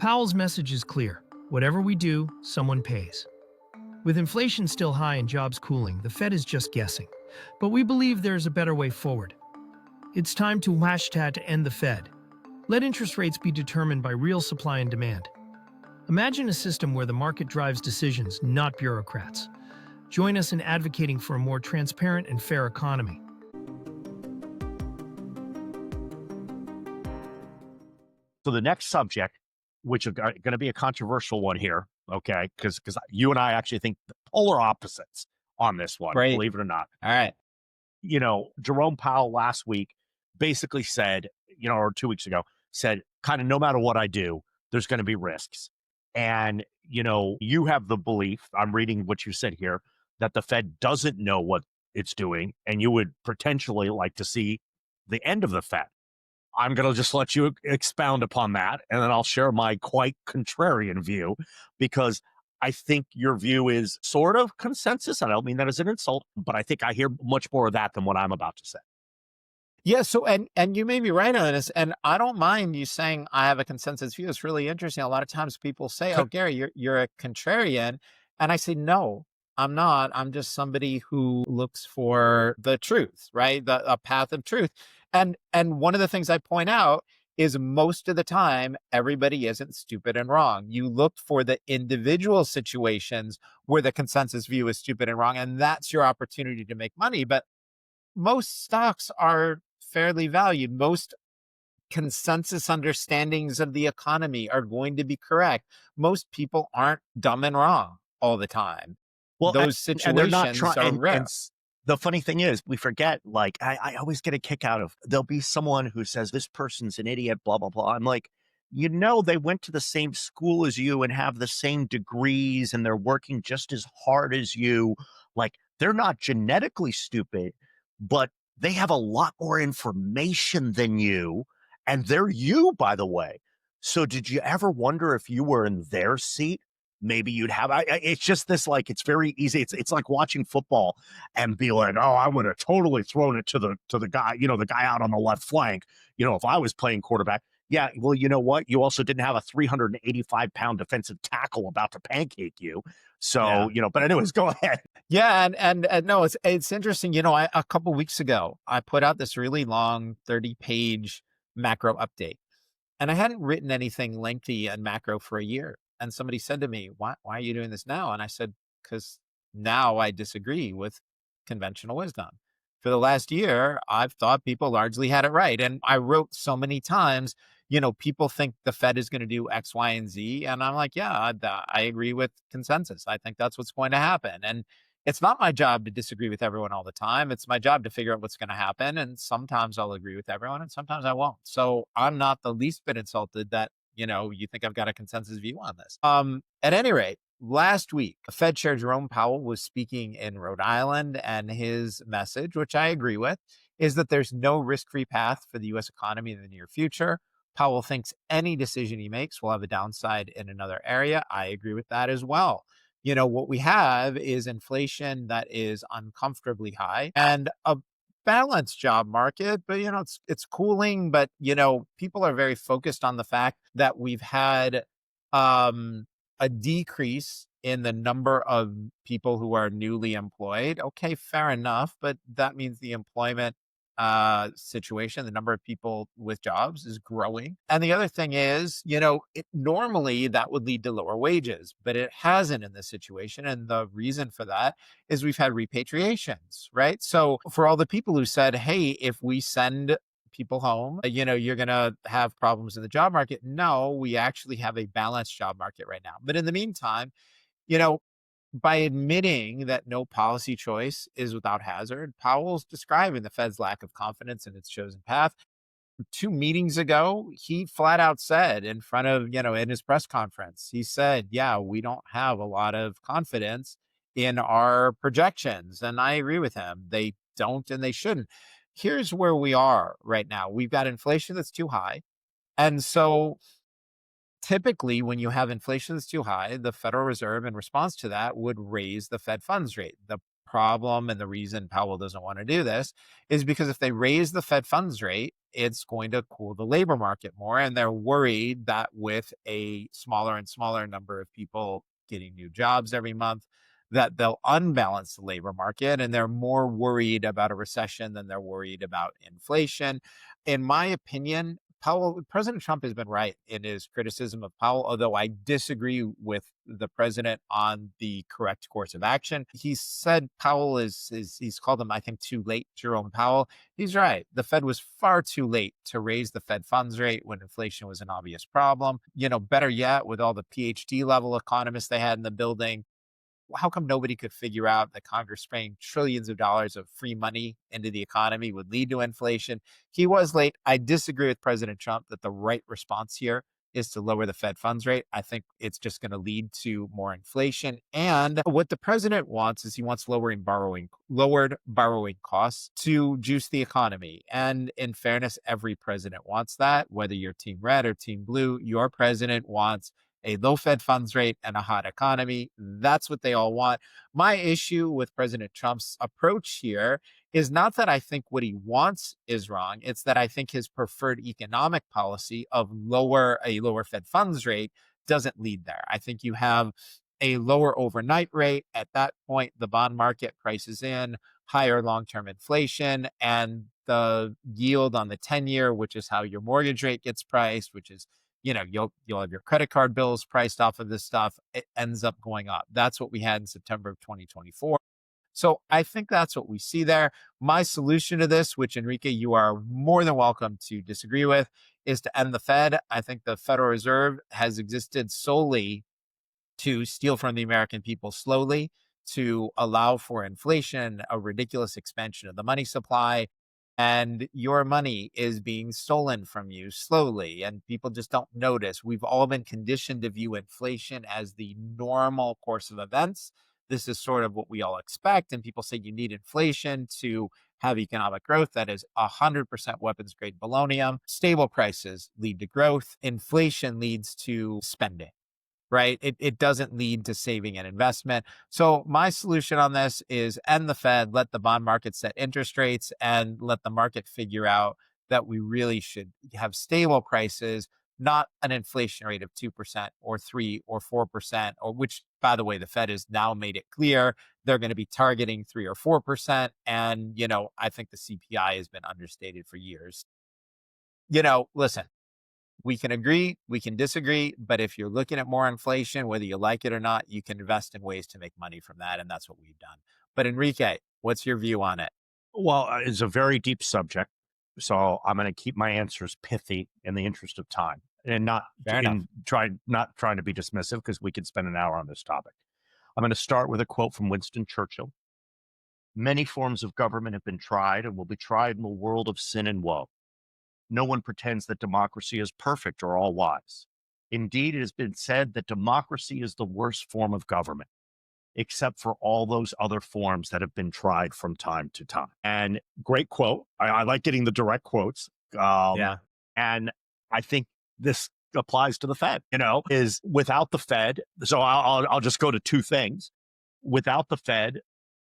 Powell's message is clear. Whatever we do, someone pays. With inflation still high and jobs cooling, the Fed is just guessing. But we believe there's a better way forward. It's time to #end the Fed. Let interest rates be determined by real supply and demand. Imagine a system where the market drives decisions, not bureaucrats. Join us in advocating for a more transparent and fair economy. So the next subject, which is going to be a controversial one here, okay, because you and I actually think the polar opposites on this one, Great. believe it or not. All right. Jerome Powell last week basically said, or 2 weeks ago, said kind of no matter what I do, there's going to be risks. And, you have the belief, I'm reading what you said here, that the Fed doesn't know what it's doing, and you would potentially like to see the end of the Fed. I'm going to just let you expound upon that, and then I'll share my quite contrarian view, because I think your view is sort of consensus. I don't mean that as an insult, but I think I hear much more of that than what I'm about to say. Yeah. So, and you may be right on this, and I don't mind you saying I have a consensus view. It's really interesting. A lot of times people say, "Oh, Gary, you're a contrarian," and I say, "No, I'm not. I'm just somebody who looks for the truth, right? A path of truth." And one of the things I point out is most of the time, everybody isn't stupid and wrong. You look for the individual situations where the consensus view is stupid and wrong, and that's your opportunity to make money. But most stocks are fairly valued. Most consensus understandings of the economy are going to be correct. Most people aren't dumb and wrong all the time. Well, those and they're not situations are rare. The funny thing is, we forget, like, I always get a kick out of, there'll be someone who says, this person's an idiot, blah, blah, blah. I'm like, they went to the same school as you and have the same degrees, and they're working just as hard as you. Like, they're not genetically stupid, but they have a lot more information than you, and they're you, by the way. So did you ever wonder if you were in their seat? Maybe you'd have, it's just this, like, it's very easy. It's like watching football and be like, oh, I would have totally thrown it to the guy, the guy out on the left flank, if I was playing quarterback. Yeah, well, you know what? You also didn't have a 385-pound defensive tackle about to pancake you. So, but anyways, go ahead. Yeah. And no, it's interesting. A couple weeks ago, I put out this really long 30-page macro update, and I hadn't written anything lengthy on macro for a year. And somebody said to me, why are you doing this now? And I said, because now I disagree with conventional wisdom. For the last year, I've thought people largely had it right. And I wrote so many times, people think the Fed is going to do X, Y, and Z. And I'm like, yeah, I agree with consensus. I think that's what's going to happen. And it's not my job to disagree with everyone all the time. It's my job to figure out what's going to happen. And sometimes I'll agree with everyone and sometimes I won't. So I'm not the least bit insulted that you think I've got a consensus view on this. At any rate, last week, Fed Chair Jerome Powell was speaking in Rhode Island, and his message, which I agree with, is that there's no risk-free path for the U.S. economy in the near future. Powell thinks any decision he makes will have a downside in another area. I agree with that as well. What we have is inflation that is uncomfortably high and a balanced job market, but it's cooling. But people are very focused on the fact that we've had a decrease in the number of people who are newly employed. Okay, fair enough, but that means the employment situation, the number of people with jobs is growing. And the other thing is, normally that would lead to lower wages, but it hasn't in this situation. And the reason for that is we've had repatriations, right? So for all the people who said, hey, if we send people home, you're going to have problems in the job market. No, we actually have a balanced job market right now. But in the meantime, by admitting that no policy choice is without hazard, Powell's describing the Fed's lack of confidence in its chosen path. 2 meetings ago, he flat out said in front of, in his press conference, he said, yeah, we don't have a lot of confidence in our projections. And I agree with him. They don't and they shouldn't. Here's where we are right now. We've got inflation that's too high. And so typically, when you have inflation that's too high, the Federal Reserve, in response to that, would raise the Fed funds rate. The problem and the reason Powell doesn't want to do this is because if they raise the Fed funds rate, it's going to cool the labor market more. And they're worried that with a smaller and smaller number of people getting new jobs every month, that they'll unbalance the labor market. And they're more worried about a recession than they're worried about inflation. In my opinion, President Trump has been right in his criticism of Powell, although I disagree with the president on the correct course of action. He said Powell he's called him, I think, too late, Jerome Powell. He's right. The Fed was far too late to raise the Fed funds rate when inflation was an obvious problem. Better yet, with all the PhD level economists they had in the building, how come nobody could figure out that Congress spraying trillions of dollars of free money into the economy would lead to inflation? He was late. I disagree with President Trump that the right response here is to lower the Fed funds rate. I think it's just going to lead to more inflation. And what the president wants is he wants lowered borrowing costs to juice the economy. And in fairness, every president wants that, whether you're Team Red or Team Blue. Your president wants a low Fed funds rate and a hot economy. That's what they all want. My issue with President Trump's approach here is not that I think what he wants is wrong. It's that I think his preferred economic policy of a lower Fed funds rate doesn't lead there. I think you have a lower overnight rate. At that point, the bond market prices in higher long-term inflation, and the yield on the 10-year, which is how your mortgage rate gets priced, which is you'll have your credit card bills priced off of this stuff. It ends up going up. That's what we had in September of 2024. So I think that's what we see there. My solution to this, which Enrique, you are more than welcome to disagree with, is to end the Fed. I think the Federal Reserve has existed solely to steal from the American people slowly, to allow for inflation, a ridiculous expansion of the money supply. And your money is being stolen from you slowly, and people just don't notice. We've all been conditioned to view inflation as the normal course of events. This is sort of what we all expect. And people say you need inflation to have economic growth. That is 100% weapons grade baloney. Stable prices lead to growth. Inflation leads to spending. Right? It doesn't lead to saving and investment. So my solution on this is end the Fed, let the bond market set interest rates, and let the market figure out that we really should have stable prices, not an inflation rate of 2% or 3 or 4%, or which, by the way, the Fed has now made it clear they're going to be targeting 3 or 4%. And, I think the CPI has been understated for years. Listen. We can agree, we can disagree, but if you're looking at more inflation, whether you like it or not, you can invest in ways to make money from that, and that's what we've done. But Enrique, what's your view on it? Well, it's a very deep subject, so I'm going to keep my answers pithy in the interest of time, and not trying to be dismissive, because we could spend an hour on this topic. I'm going to start with a quote from Winston Churchill. Many forms of government have been tried and will be tried in the world of sin and woe. No one pretends that democracy is perfect or all wise. Indeed, it has been said that democracy is the worst form of government, except for all those other forms that have been tried from time to time. And great quote. I like getting the direct quotes. Yeah. And I think this applies to the Fed, is without the Fed. So I'll just go to two things. Without the Fed,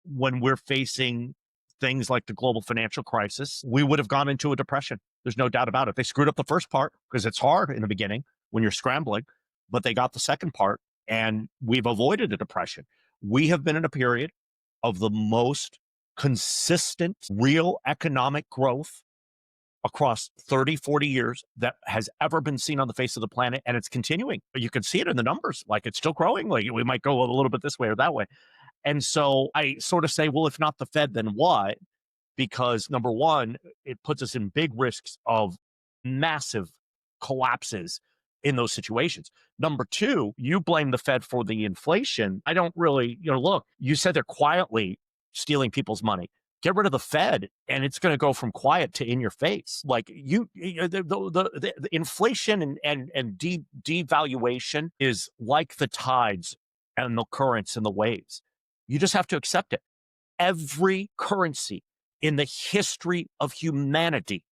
when we're facing things like the global financial crisis, we would have gone into a depression. There's no doubt about it. They screwed up the first part because it's hard in the beginning when you're scrambling, but they got the second part, and we've avoided a depression. We have been in a period of the most consistent real economic growth across 30, 40 years that has ever been seen on the face of the planet, and it's continuing. You can see it in the numbers, like it's still growing. Like we might go a little bit this way or that way. And so I sort of say, well, if not the Fed, then what? Because number one, it puts us in big risks of massive collapses in those situations. Number two, you blame the Fed for the inflation. I don't really, look, you said they're quietly stealing people's money. Get rid of the Fed, and it's going to go from quiet to in your face. Like the inflation and devaluation is like the tides and the currents and the waves. You just have to accept it. Every currency in the history of humanity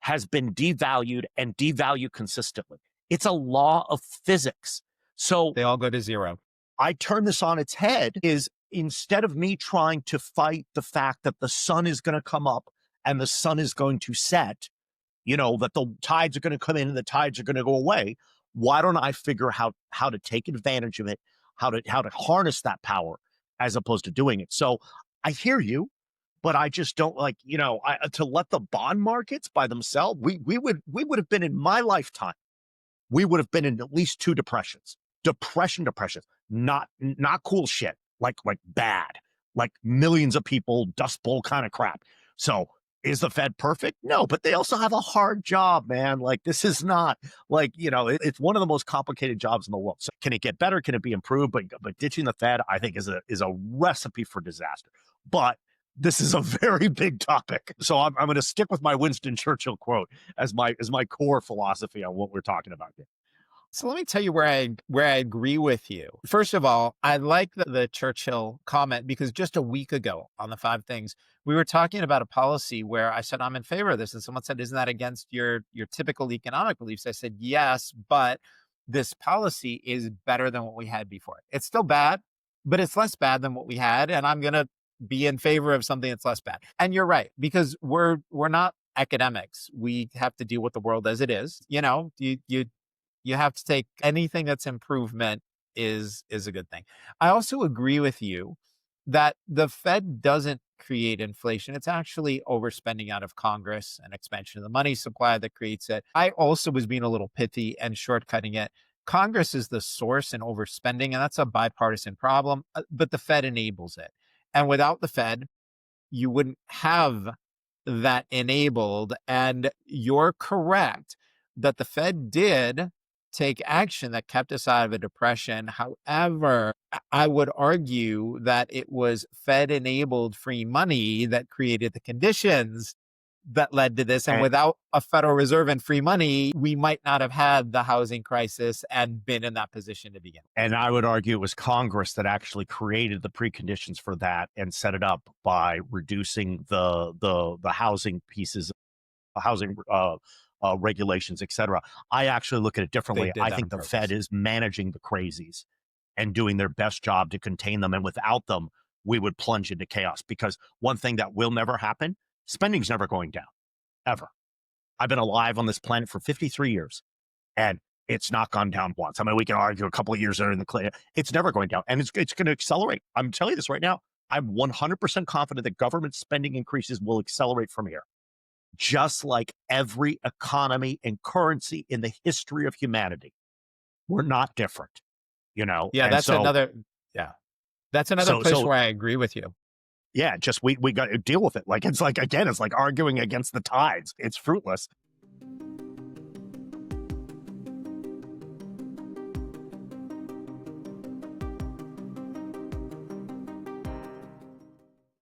has been devalued and devalued consistently. It's a law of physics. So they all go to zero. I turn this on its head is instead of me trying to fight the fact that the sun is going to come up and the sun is going to set, that the tides are going to come in and the tides are going to go away. Why don't I figure out how to take advantage of it, how to harness that power as opposed to doing it? So I hear you, but I just don't like, to let the bond markets by themselves. We would have been in my lifetime. We would have been in at least 2 depressions, depressions, not cool shit, like bad, like millions of people, Dust Bowl kind of crap. So is the Fed perfect? No, but they also have a hard job, man. Like, this is not like, it's one of the most complicated jobs in the world. So can it get better? Can it be improved? But ditching the Fed, I think, is a recipe for disaster. But this is a very big topic. So I'm going to stick with my Winston Churchill quote as my core philosophy on what we're talking about here. So let me tell you where I agree with you. First of all, I like the Churchill comment, because just a week ago on the 5 things, we were talking about a policy where I said, I'm in favor of this. And someone said, isn't that against your typical economic beliefs? I said, yes, but this policy is better than what we had before. It's still bad, but it's less bad than what we had. And I'm going to be in favor of something that's less bad. And you're right, because we're not academics. We have to deal with the world as it is. You have to take anything that's improvement is a good thing. I also agree with you that the Fed doesn't create inflation. It's actually overspending out of Congress and expansion of the money supply that creates it. I also was being a little pithy and shortcutting it. Congress is the source in overspending, and that's a bipartisan problem, but the Fed enables it. And without the Fed, you wouldn't have that enabled. And you're correct that the Fed did take action that kept us out of a depression. However, I would argue that it was Fed-enabled free money that created the conditions that led to this. And without a Federal Reserve and free money, we might not have had the housing crisis and been in that position to begin. And I would argue it was Congress that actually created the preconditions for that and set it up by reducing the housing pieces, housing regulations, et cetera. I actually look at it differently. I think the Fed is managing the crazies and doing their best job to contain them. And without them, we would plunge into chaos, because one thing that will never happen, spending's never going down, ever. I've been alive on this planet for 53 years, and it's not gone down once. I mean, we can argue a couple of years that are in the clear. It's never going down, and it's going to accelerate. I'm telling you this right now. I'm 100% confident that government spending increases will accelerate from here. Just like every economy and currency in the history of humanity. We're not different, Yeah, that's another place where I agree with you. Yeah, just we got to deal with it. Like, it's like, again, it's like arguing against the tides. It's fruitless.